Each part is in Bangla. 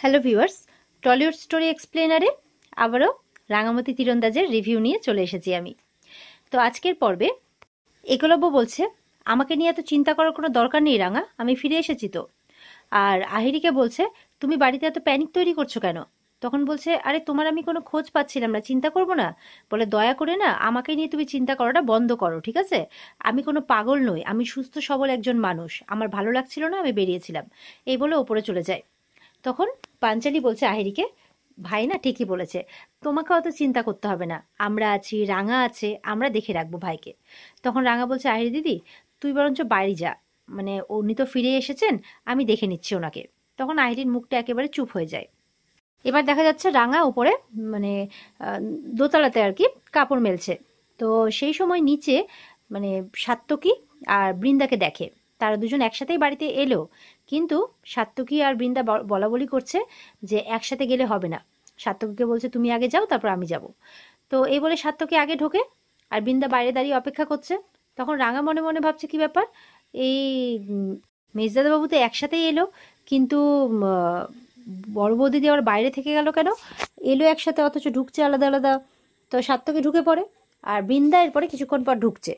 হ্যালো ভিউয়ার্স, টলিউড স্টোরি এক্সপ্লেনারে আবারও রাঙামতি তীরন্দাজের রিভিউ নিয়ে চলে এসেছি আমি। তো আজকের পর্বে একলব্য বলছে, আমাকে নিয়ে এত চিন্তা করার কোনো দরকার নেই রাঙা, আমি ফিরে এসেছি তো। আর আহিরিকে বলছে, তুমি বাড়িতে এত প্যানিক তৈরি করছো কেন? তখন বলছে, আরে তোমার আমি কোনো খোঁজ পাচ্ছিলাম না, চিন্তা করব না? বলে, দয়া করে না আমাকে নিয়ে তুমি চিন্তা করাটা বন্ধ করো, ঠিক আছে? আমি কোনো পাগল নই, আমি সুস্থ সবল একজন মানুষ, আমার ভালো লাগছিল না, আমি বেরিয়েছিলাম। এই বলে ওপরে চলে যায়। তখন পাঞ্চালি বলছে আহিরিকে, ভাই না ঠিকই বলেছে, তোমাকে অত চিন্তা করতে হবে না, আমরা আছি, রাঙা আছে, আমরা দেখে রাখবো ভাইকে। তখন রাঙা বলছে, আহিরি দিদি তুই বরঞ্চ বাড়ি যা, মানে উনি তো ফিরে এসেছেন, আমি দেখে নিচ্ছি ওনাকে। তখন আহিরির মুখটা একেবারে চুপ হয়ে যায়। এবার দেখা যাচ্ছে রাঙা উপরে, মানে দোতলাতে আর কি কাপড় মেলছে। তো সেই সময় নিচে মানে সাত্তকী আর বৃন্দাকে দেখে। তারা দুজন একসাথেই বাড়িতে এলো, কিন্তু সাত্তকী আর বৃন্দা বলা বলি করছে যে একসাথে গেলে হবে না। সাত্তকীকে বলছে, তুমি আগে যাও, তারপর আমি যাব। তো এই বলে সাত্তকী আগে ঢোকে, আর বৃন্দা বাইরে দাঁড়িয়ে অপেক্ষা করছে। তখন রাঙা মনে মনে ভাবছে, কি ব্যাপার, এই মেজদাদা বাবু তো একসাথেই এলো, কিন্তু বড় বৌদিদি আবার বাইরে থেকে গেল কেন? এলো একসাথে অথচ ঢুকছে আলাদা আলাদা। তো সাত্তকী ঢুকে পড়ে, আর বৃন্দা এরপরে কিছুক্ষণ পর ঢুকছে।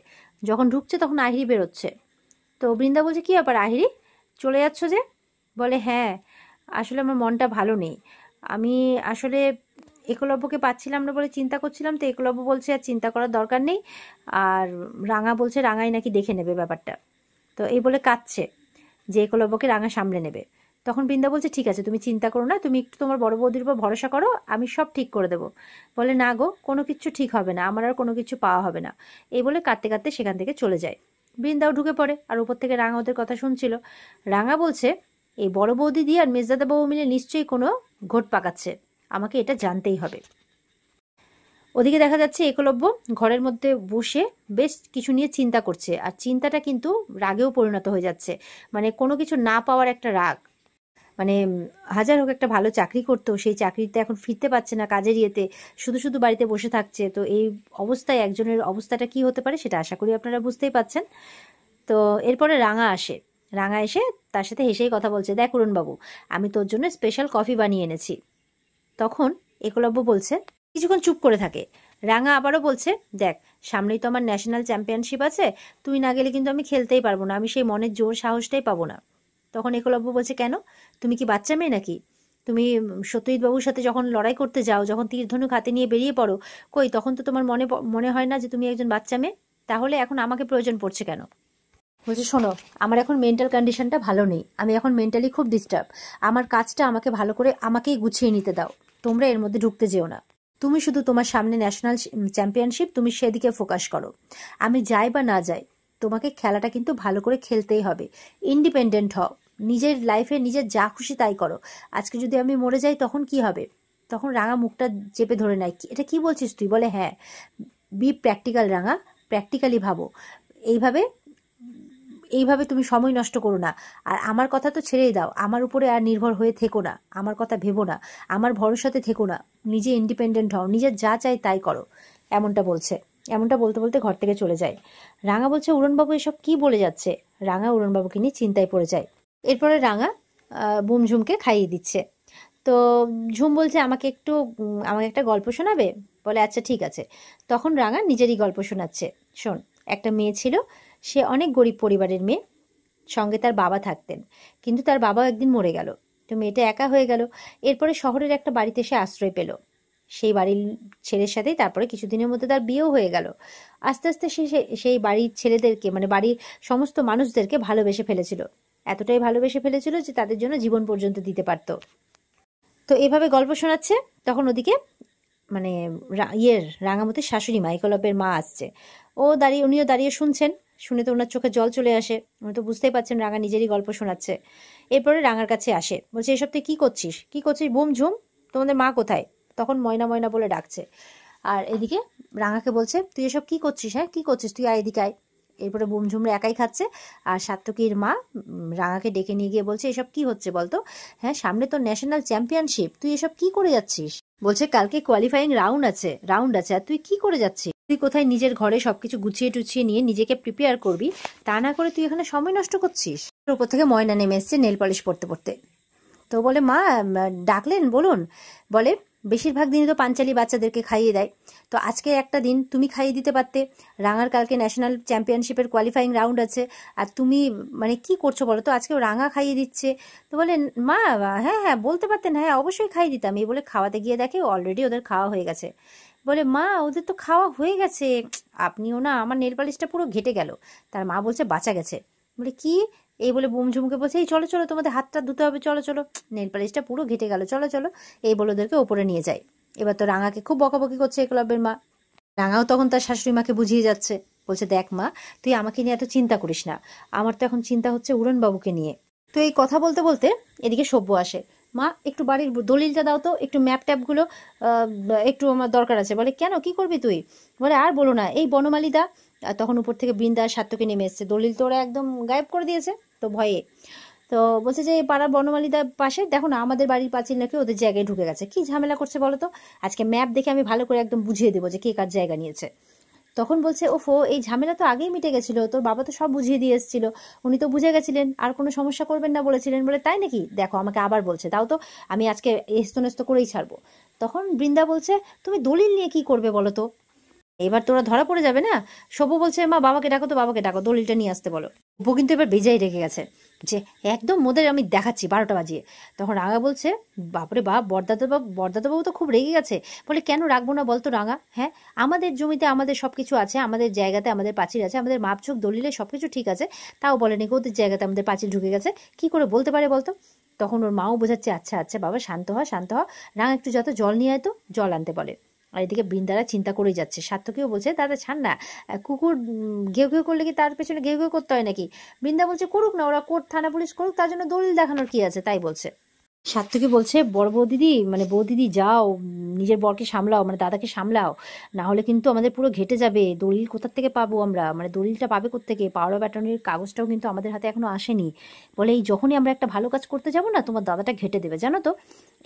যখন ঢুকছে তখন আহিরি বেরোচ্ছে। তো বৃন্দা বলছে, কি ব্যাপার আহিরি, চলে যাচ্ছ যে? বলে, হ্যাঁ আসলে আমার মনটা ভালো নেই, আমি আসলে একলব্যকে পাচ্ছিলাম না বলে চিন্তা করছিলাম, তো একলব্য বলছে আর চিন্তা করার দরকার নেই, আর রাঙা বলছে রাঙাই নাকি দেখে নেবে ব্যাপারটা। তো এই বলে কাঁদছে যে একলব্যকে রাঙা সামলে নেবে। তখন বৃন্দা বলছে, ঠিক আছে তুমি চিন্তা করো না, তুমি একটু তোমার বড় বৌদির উপর ভরসা করো, আমি সব ঠিক করে দেবো। বলে, না গো, কোনো কিছু ঠিক হবে না, আমার আর কোনো কিছু পাওয়া হবে না। এই বলে কাঁদতে কাঁদতে সেখান থেকে চলে যায়। বৃন্দাও ঢুকে পড়ে, আর উপর থেকে রাঙা ওদের কথা শুনছিল। রাঙা বলছে, এই বড় বৌদি দিয়ে আর মেজদাদা বাবু মিলে নিশ্চয়ই কোনো ঘোট পাকাচ্ছে, আমাকে এটা জানতেই হবে। ওদিকে দেখা যাচ্ছে একলব্য ঘরের মধ্যে বসে বেশ কিছু নিয়ে চিন্তা করছে, আর চিন্তাটা কিন্তু রাগেও পরিণত হয়ে যাচ্ছে। মানে কোনো কিছু না পাওয়ার একটা রাগ। মানে হাজার হোক একটা ভালো চাকরি করতো, সেই চাকরিতে এখন ফিরতে পারছে না, কাজের ইয়েতে শুধু শুধু বাড়িতে বসে থাকছে। তো এই অবস্থায় একজনের অবস্থাটা কি হতে পারে সেটা আশা করি আপনারা বুঝতেই পাচ্ছেন। তো এরপরে রাঙা আসে। রাঙা এসে তার সাথে হেসেই কথা বলছে, দেখ অরুণবাবু, আমি তোর জন্য স্পেশাল কফি বানিয়ে এনেছি। তখন একলব্য বলছে, কিছুক্ষণ চুপ করে থাকে। রাঙা আবারও বলছে, দেখ সামনেই তো আমার ন্যাশনাল চ্যাম্পিয়নশিপ আছে, তুই না গেলে কিন্তু আমি খেলতেই পারবো না, আমি সেই মনের জোর সাহসটাই পাবো না। তখন একলব্য বলছে, কেন, তুমি কি বাচ্চা মেয়ে নাকি? তুমি সত্যজিৎ বাবুর সাথে যখন লড়াই করতে যাও, যখন তীর ধনুক হাতে নিয়ে বেরিয়ে পড়ো, কই তখন তো তোমার মনে মনে হয় না যে তুমি একজন বাচ্চা মেয়ে? তাহলে এখন আমাকে প্রয়োজন পড়ছে কেন? বলছে, শোনো, আমার এখন মেন্টাল কন্ডিশনটা ভালো নেই, আমি এখন মেন্টালি খুব ডিস্টার্ব, আমার কাজটা আমাকে ভালো করে আমাকেই গুছিয়ে নিতে দাও, তোমরা এর মধ্যে ঢুকতে যেও না। তুমি শুধু তোমার সামনে ন্যাশনাল চ্যাম্পিয়নশিপ, তুমি সেদিকে ফোকাস করো। আমি যাই বা না যাই, তোমাকে খেলাটা কিন্তু ভালো করে খেলতেই হবে। ইন্ডিপেন্ডেন্ট হও, নিজের লাইফে নিজের যা খুশি তাই করো। আজকে যদি আমি মরে যাই তখন কি হবে? তখন রাঙা মুখটা চেপে ধরে নেয়, এটা কি বলছিস তুই? বলে, হ্যাঁ, বি প্র্যাকটিক্যাল রাঙা, প্র্যাকটিক্যালি ভাবো। এইভাবে এইভাবে তুমি সময় নষ্ট করো না। আর আমার কথা তো ছেড়েই দাও, আমার উপরে আর নির্ভর হয়ে থেকো না, আমার কথা ভেবো না, আমার ভরসাতে থেকো না, নিজে ইন্ডিপেন্ডেন্ট হও, নিজের যা চাই তাই করো। এমনটা বলছে। এমনটা বলতে বলতে ঘর থেকে চলে যায়। রাঙা বলছে, উড়নবাবু এসব কি বলে যাচ্ছে? রাঙা উড়নবাবুকে নিয়ে চিন্তায় পড়ে যায়। এরপরে রাঙা বুমঝুমকে খাইয়ে দিচ্ছে। তো ঝুম বলছে, আমাকে একটা গল্প শোনাবে? বলে, আচ্ছা ঠিক আছে। তখন রাঙা নিজেরই গল্প শোনাচ্ছে। শোন, একটা মেয়ে ছিল, সে অনেক গরিব পরিবারের মেয়ে, সঙ্গে তার বাবা থাকতেন, কিন্তু তার বাবা একদিন মরে গেল। তো মেয়েটা একা হয়ে গেল। এরপরে শহরের একটা বাড়িতে সে আশ্রয় পেল। সেই বাড়ির ছেলের সাথেই তারপরে কিছুদিনের মধ্যে তার বিয়েও হয়ে গেল। আস্তে আস্তে সে সেই বাড়ির ছেলেদেরকে, মানে বাড়ির সমস্ত মানুষদেরকে ভালোবেসে ফেলেছিল। এতটাই ভালোবেসে ফেলেছিল যে তাদের জন্য জীবন পর্যন্ত দিতে পারত। তো এভাবে গল্প শোনাচ্ছে। তখন ওদিকে মানে রাঙামতির শাশুড়ি মা, একলব্যের মা আসছে। উনিও দাঁড়িয়ে শুনছেন। শুনে তো ওনার চোখে জল চলে আসে। উনি তো বুঝতেই পারছেন রাঙা নিজেরই গল্প শোনাচ্ছে। এরপরে রাঙার কাছে আসে, বলছে, এসব তুই কি করছিস, কি করছিস বুম ঝুম, তোমাদের মা কোথায়? তখন ময়না ময়না বলে ডাকছে। আর এদিকে রাঙাকে বলছে, তুই এসব কি করছিস, হ্যাঁ কি করছিস তুই, আয় এদিকে আয়। এরপরে বুমঝুমরা একাই খাচ্ছে। আর সাত্তকীর মা রাঙাকে ডেকে নিয়ে গিয়ে বলছে, এসব কি হচ্ছে বলতো? হ্যাঁ, সামনে তো ন্যাশনাল চ্যাম্পিয়নশিপ, তুই এসব কি করে যাচ্ছিস? বলছে, কালকে কোয়ালিফাইং রাউন্ড আছে, আর তুই কি করে যাচ্ছিস? তুই কোথায় নিজের ঘরে সবকিছু গুছিয়ে টুছিয়ে নিয়ে নিজেকে প্রিপেয়ার করবি, তা না করে তুই এখানে সময় নষ্ট করছিস। উপর থেকে ময়না নেমে এসছে নেল পলিশ পড়তে পড়তে। তো বলে মা ডাকলেন বলুন। বলে বেশিরভাগ দিনই তো পাঞ্চালি বাচ্চাদেরকে খাইয়ে দেয়, তো আজকে একটা দিন তুমি খাইয়ে দিতে পারতে। রাঙার কালকে ন্যাশনাল চ্যাম্পিয়নশিপের কোয়ালিফাইং রাউন্ড আছে, আর তুমি মানে কি করছো বলো তো, আজকেও রাঙা খাইয়ে দিচ্ছে। তো বলে মা হ্যাঁ হ্যাঁ বলতে পারতেন, হ্যাঁ অবশ্যই খাইয়ে দিতাম। এই বলে খাওয়াতে গিয়ে দেখে অলরেডি ওদের খাওয়া হয়ে গেছে। বলে মা ওদের তো খাওয়া হয়ে গেছে, আপনিও না, আমার নেল পালিশটা পুরো ঘেটে গেল। তার মা বলছে বাঁচা গেছে। বলে কি, এই বলে বুম ঝুমকে বলছে এই চলো চলো তোমাদের হাতটা ধুতে হবে, চলো চলো, নেল পালিশটা পুরো ঘেটে গেল, চলো চলো। এই বলে ওদেরকে ওপরে নিয়ে যায়। এবার তো রাঙাকে খুব বকাবকি করছে একলব্যের মা। রাঙাও তখন তার শাশুড়ি মাকে বুঝিয়ে যাচ্ছে, বলছে দেখ মা, তুই আমাকে নিয়ে এত চিন্তা করিস না, আমার তো এখন চিন্তা হচ্ছে উড়নবাবুকে নিয়ে। তো এই কথা বলতে বলতে এদিকে সব্য আসে। মা একটু বাড়ির দলিলটা দাও তো, একটু ম্যাপ ট্যাপগুলো একটু আমার দরকার আছে। বলে কেন, কি করবি তুই? বলে আর বলো না, এই বনমালীদা, তখন উপর থেকে বৃন্দা সাত্যকে নেমে এসছে, দলিল তো ওরা একদম গায়েব করে দিয়েছে তো ভয়ে। তো বলছে যে এই পাড়ার বনমালীদার পাশে দেখো না, আমাদের বাড়ির পাঁচিল নাকি ওদের জায়গায় ঢুকে গেছে, কি ঝামেলা করছে বলো তো, আজকে ম্যাপ দেখে আমি ভালো করে একদম বুঝিয়ে দেবো যে কে কার জায়গা নিয়েছে। তখন বলছে ওফো, এই ঝামেলা তো আগেই মিটে গেছিল, তোর বাবা তো সব বুঝিয়ে দিয়ে এসেছিল, উনি তো বুঝে গেছিলেন, আর কোনো সমস্যা করবেন না বলেছিলেন। বলে তাই নাকি, দেখো আমাকে আবার বলছে, তাও তো আমি আজকে এস্ত করেই ছাড়বো। তখন বৃন্দা বলছে তুমি দলিল নিয়ে কি করবে বলো তো, এবার তোরা ধরা পড়ে যাবে না। সবু বলছে মা বাবাকে ডাকো, তো বাবাকে ডাকো, দলিলটা নিয়ে আসতে বলো। অপু কিন্তু এবার বেজায় রেখে গেছে যে একদম মোদের আমি দেখাচ্ছি 12টা বাজিয়ে। তখন রাঙা বলছে বাপরে বাপ, বরদাদা বাবু তো খুব রেগে গেছে। বলে কেন রাখবো না বলতো রাঙা, হ্যাঁ আমাদের জমিতে আমাদের সবকিছু আছে, আমাদের জায়গাতে আমাদের পাঁচিল আছে, আমাদের মাপঝোক দলিলে সবকিছু ঠিক আছে, তাও বলেনি ওদের জায়গাতে আমাদের পাঁচিল ঢুকে গেছে, কি করে বলতে পারে বলতো। তখন ওর মাও বোঝাচ্ছে আচ্ছা আচ্ছা বাবা শান্ত হ শান্ত হ, রাঙা একটু যত জল নিয়ে আয় তো, জল আনতে বলে। আর এদিকে বৃন্দারা চিন্তা করেই যাচ্ছে, সার্থকীও বলছে দাদা ছাড় না, কুকুর ঘেউ ঘেউ করলে কি তার পেছনে ঘেউ ঘেউ করতে হয় নাকি। বৃন্দা বলছে করুক না, ওরা কোর্ট থানা পুলিশ করুক, তার জন্য দলিল দেখানোর কি আছে, তাই বলছে। সাত্তকী বলছে বড় বৌদিদি মানে বৌদিদি যাও, নিজের বরকে সামলাও, মানে দাদাকে সামলাও, না হলে কিন্তু আমাদের পুরো ঘেটে যাবে। দলিল কোথার থেকে পাবো আমরা, মানে দলিলটা পাবে কোত্থেকে, পাওয়ার ব্যাটনের কাগজটাও কিন্তু আমাদের হাতে এখনো আসেনি। বলে এই যখনই আমরা একটা ভালো কাজ করতে যাবো না, তোমার দাদাটা ঘেটে দেবে জানো তো।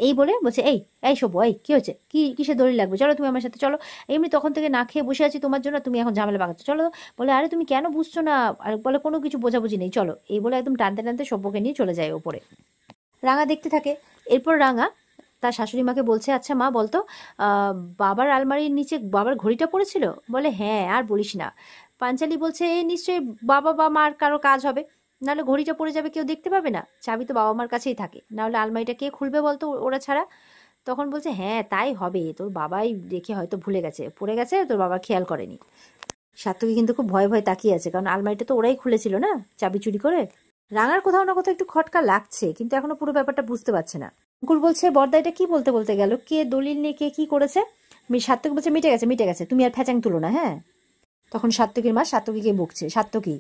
এই বলে বলছে এই এই সব এই কি হয়েছে, কি কিসের দলিল লাগবে, চলো তুমি আমার সাথে চলো, এমনি তখন থেকে না খেয়ে বসে আছি তোমার জন্য, তুমি এখন ঝামেলা পাকাচ্ছ, চলো। বলে আরে তুমি কেন বুঝছো না, আর বলে কোনো কিছু বোঝাবুঝি নেই, চলো। এই বলে একদম টানতে টানতে সব্যকে নিয়ে চলে যায় ওপরে। রাঙা দেখতে থাকে। এরপর রাঙা তার শাশুড়ি মাকে বলছে আচ্ছা মা বলতো, বাবার আলমারির নিচে বাবার ঘড়িটা পড়েছিল। বলে হ্যাঁ আর বলিস না। পাঞ্চালি বলছে এই নিশ্চয়ই বাবা বা মার কারো কাজ হবে, নাহলে ঘড়িটা পড়ে যাবে, কেউ দেখতে পাবে না, চাবি তো বাবা মার কাছেই থাকে, নাহলে আলমারিটা কে খুলবে বলতো ওরা ছাড়া। তখন বলছে হ্যাঁ তাই হবে, তোর বাবাই রেখে হয়তো ভুলে গেছে, পড়ে গেছে, তোর বাবা খেয়াল করেনি। সাত্তকী কিন্তু খুব ভয়ে ভয়ে তাকিয়ে আছে, কারণ আলমারিটা তো ওরাই খুলেছিল না চাবি চুরি করে। রাঙার কোথাও না কোথাও একটু খটকা লাগছে, কিন্তু এখনো পুরো ব্যাপারটা বুঝতে পারছে না। অঙ্কুর বলছে বর্দা এটা কি বলতে বলতে গেল, কে দলিল নিয়ে কে কি করেছে। সাত্তকী বলছে মিটে গেছে মিটে গেছে, তুমি আর ফ্যাচাং তুলো না হ্যাঁ। তখন সাত্তকীর মা সাত্তকীকে বকছে, সাত্তকী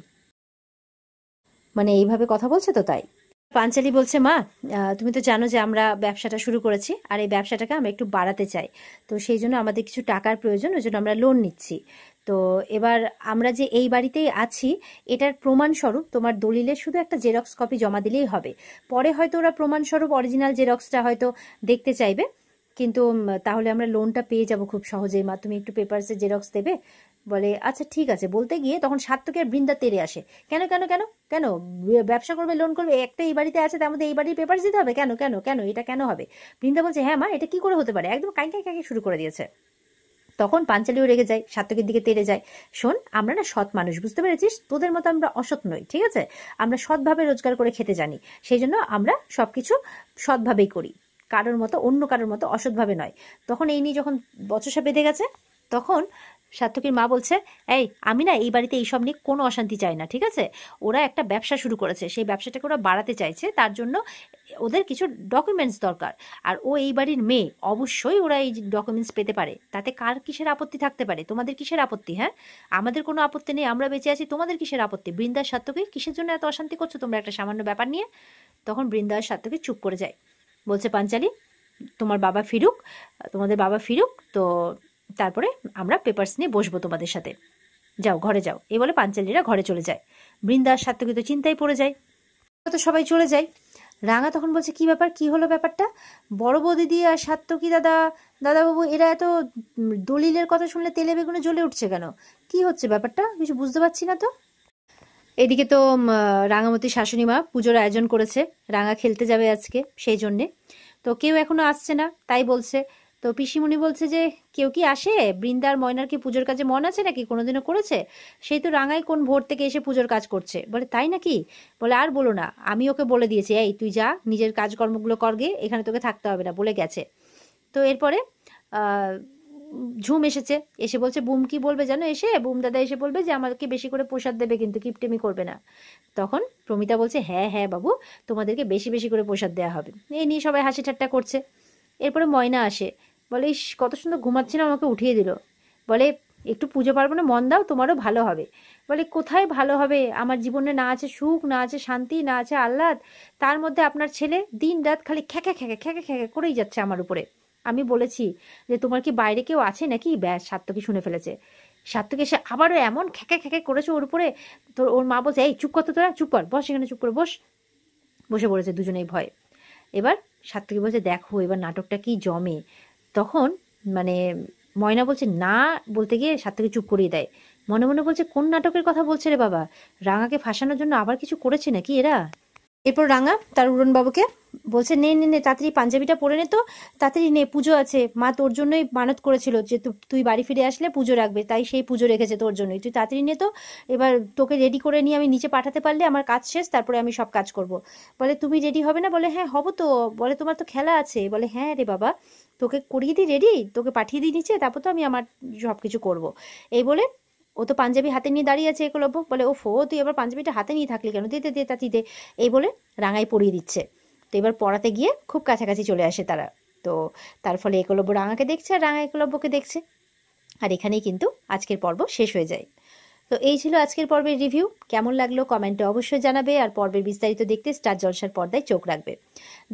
মানে এইভাবে কথা বলছে তো তাই। পাঞ্চালি বলছে মা তুমি তো জানো যে আমরা ব্যবসাটা শুরু করেছি, আর এই ব্যবসাটাকে আমরা একটু বাড়াতে চাই, তো সেই জন্য আমাদের কিছু টাকার প্রয়োজন, ওই জন্য আমরা লোন নিচ্ছি। তো এবার আমরা যে এই বাড়িতেই আছি, এটার প্রমাণস্বরূপ তোমার দলিলের শুধু একটা জেরক্স কপি জমা দিলেই হবে। পরে হয়তো ওরা প্রমাণস্বরূপ অরিজিনাল জেরক্সটা হয়তো দেখতে চাইবে, কিন্তু তাহলে আমরা লোনটা পেয়ে যাব খুব সহজেই। মা তুমি একটু পেপারসে জেরক্স দেবে। বলে আচ্ছা ঠিক আছে। বলতে গিয়ে তখন সাত্তকী আর বৃন্দা তেড়ে আসে, কেন কেন কেন কেন, ব্যবসা করবে লোন করবে, একটা এই বাড়িতে আছে, তার মধ্যে এই বাড়ির পেপার দিতে হবে, কেন কেন কেন এটা কেন হবে। বৃন্দা বলছে হ্যাঁ মা এটা কি করে হতে পারে, একদম কাঁই কাঁই কাঁই শুরু করে দিয়েছে। তখন পাঞ্চালিও রেগে যায়, সাত্তকীর দিকে তেড়ে যায়, শোন আমরা না সৎ মানুষ, বুঝতে পেরেছিস, তোদের মতো আমরা অসৎ নই, ঠিক আছে, আমরা সৎভাবে রোজগার করে খেতে জানি, সেই জন্য আমরা সবকিছু সৎভাবেই করি, কারোর মতো অন্য কারোর মতো অসৎভাবে নয়। তখন এই নিয়ে যখন বচসা বেঁধে গেছে, তখন সাত্তকীর মা বলছে এই আমি না এই বাড়িতে এইসব নিয়ে কোনো অশান্তি চাই না, ঠিক আছে, ওরা একটা ব্যবসা শুরু করেছে, সেই ব্যবসাটাকে ওরা বাড়াতে চাইছে, তার জন্য ওদের কিছু ডকুমেন্টস দরকার, আর ও এই বাড়ির মেয়ে, অবশ্যই ওরা এই ডকুমেন্টস পেতে পারে, তাতে কার কিসের আপত্তি থাকতে পারে, তোমাদের কিসের আপত্তি, হ্যাঁ আমাদের কোনো আপত্তি নেই, আমরা বেঁচে আছি, তোমাদের কিসের আপত্তি, বৃন্দার সাত্তকী কিসের জন্য এত অশান্তি করছো তোমরা একটা সামান্য ব্যাপার নিয়ে। তখন বৃন্দার সাত্তকী চুপ করে যায়, বলছে পাঞ্চালি তোমার বাবা ফিরুক, তোমাদের বাবা ফিরুক, তো তারপরে আমরা পেপারস নিয়ে বসবো তোমাদের সাথে, যাও ঘরে যাও। এই বলে পাঞ্চালীরা ঘরে চলে যায়। বৃন্দার সাত্তকী তো চিন্তায় পড়ে যায়, তো সবাই চলে যায়। রাঙা তখন বলছে কি ব্যাপার, কি হলো ব্যাপারটা, বড় বৌদিদি আর সাত্তকী দাদাবাবু এরা এত দলিলের কথা শুনলে তেলে বেগুনে জ্বলে উঠছে কেন, কি হচ্ছে ব্যাপারটা, কিছু বুঝতে পারছি না তো। এদিকে তো রাঙামতির শাশুড়ি মা পুজোর আয়োজন করেছে, রাঙা খেলতে যাবে আজকে সেই জন্যে। তো কেউ এখনো আসছে না, তাই বলছে। তো পিসিমণি বলছে যে কেউ কি আসে, বৃন্দার ময়নার কি পুজোর কাজে মন আছে নাকি, কোনোদিনও করেছে? সেই তো রাঙাই কোন ভোর থেকে এসে পুজোর কাজ করছে। বলে তাই নাকি? বলে আর বলো না, আমি ওকে বলে দিয়েছি, এই তুই যা নিজের কাজকর্মগুলো করগে, এখানে তোকে থাকতে হবে না, বলে গেছে। তো এরপরে ঝুম এসেছে, এসে বলছে বুম কি বলবে জানো, এসে বুম দাদা এসে বলবে যে আমাকে বেশি করে প্রসাদ দেবে, কিন্তু কিপটেমি করবে না। তখন প্রমিতা বলছে হ্যাঁ হ্যাঁ বাবু, তোমাদেরকে বেশি বেশি করে প্রসাদ দেওয়া হবে। এই নিয়ে সবাই হাসি ঠাট্টা করছে। এরপরে ময়না আসে, বলে ইস কত সুন্দর ঘুমাচ্ছিলাম, আমাকে উঠিয়ে দিল। বলে একটু পুজো পার্বণে মন দাও, তোমারও ভালো হবে। বলে কোথায় ভালো হবে, আমার জীবনে না আছে সুখ, না আছে শান্তি, না আছে আহ্লাদ, তার মধ্যে আপনার ছেলে দিন রাত খালি খ্যাঁকে খ্যাঁকে খ্যাঁকে খ্যাঁকে করেই যাচ্ছে আমার উপরে। আমি বলেছি যে তোমার কি বাইরে কেউ আছে নাকি, ব্যাস সাত্তকী শুনে ফেলেছে। সাত্তকী এসে আবারও এমন খ্যাঁকে খ্যাঁকে করেছে ওর উপরে। তোর ওর মা বলছে এই চুপ কর তো, তোরা চুপ কর, বস এখানে, চুপ করে বস। বসে পড়েছে দুজনেই ভয়ে। এবার সাত্তকী বলছে দেখো এবার নাটকটা কি জমে। তখন মানে ময়না বলছে না বলতে গিয়ে সাত্তকী চুপ করিয়ে দেয়। মনে মনে বলছে কোন নাটকের কথা বলছে রে বাবা, রাঙাকে ফাঁসানোর জন্য আবার কিছু করেছে নাকি এরা। এরপর রাঙা তার উড়নবাবুকে বলছে নে নে নে তাড়াতাড়ি পাঞ্জাবিটা পরে নে, তো তাড়াতাড়ি নে, পুজো আছে, মা তোর জন্যই মানত করেছিল যে তুই বাড়ি ফিরে আসলে পুজো রাখবে, তাই সেই পুজো রেখেছে তোর জন্যই, তুই তাড়াতাড়ি নে তো। এবার তোকে রেডি করে নিয়ে আমি নিচে পাঠাতে পারলে আমার কাজ শেষ, তারপরে আমি সব কাজ করব। বলে তুমি রেডি হবে না? বলে হ্যাঁ হব তো। বলে তোমার তো খেলা আছে। বলে হ্যাঁ রে বাবা, তোকে করিয়ে দিই রেডি, তোকে পাঠিয়ে দিই নিচে, তারপর তো আমি আমার সব কিছু করবো। এই বলে ও তো পাঞ্জাবি হাতে নিয়ে দাঁড়িয়ে আছে একলব্য। বলে ও ফো, তুই আবার পাঞ্জাবিটা হাতে নিয়ে থাকলি কেন, দে দে দে তাতি দে। এই বলে রাঙাই পরিয়ে দিচ্ছে। তো এবার পড়াতে গিয়ে খুব কাছাকাছি চলে আসে তারা। তো তার ফলে একলব্য রাঙাকে দেখছে আর রাঙা একলব্যকে দেখছে। আর এখানেই কিন্তু আজকের পর্ব শেষ হয়ে যায়। তো এই ছিল আজকের পর্বের রিভিউ। কেমন লাগলো কমেন্টে অবশ্যই জানাবে, আর পর্বের বিস্তারিত দেখতে স্টার জলসার পর্দায় চোখ রাখবে।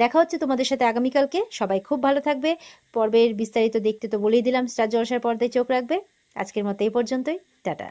দেখা হচ্ছে তোমাদের সাথে আগামীকালকে। সবাই খুব ভালো থাকবে। পর্বের বিস্তারিত দেখতে তো বলেই দিলাম, স্টার জলসার পর্দায় চোখ রাখবে। আজকের মতো এই পর্যন্তই, টাটা।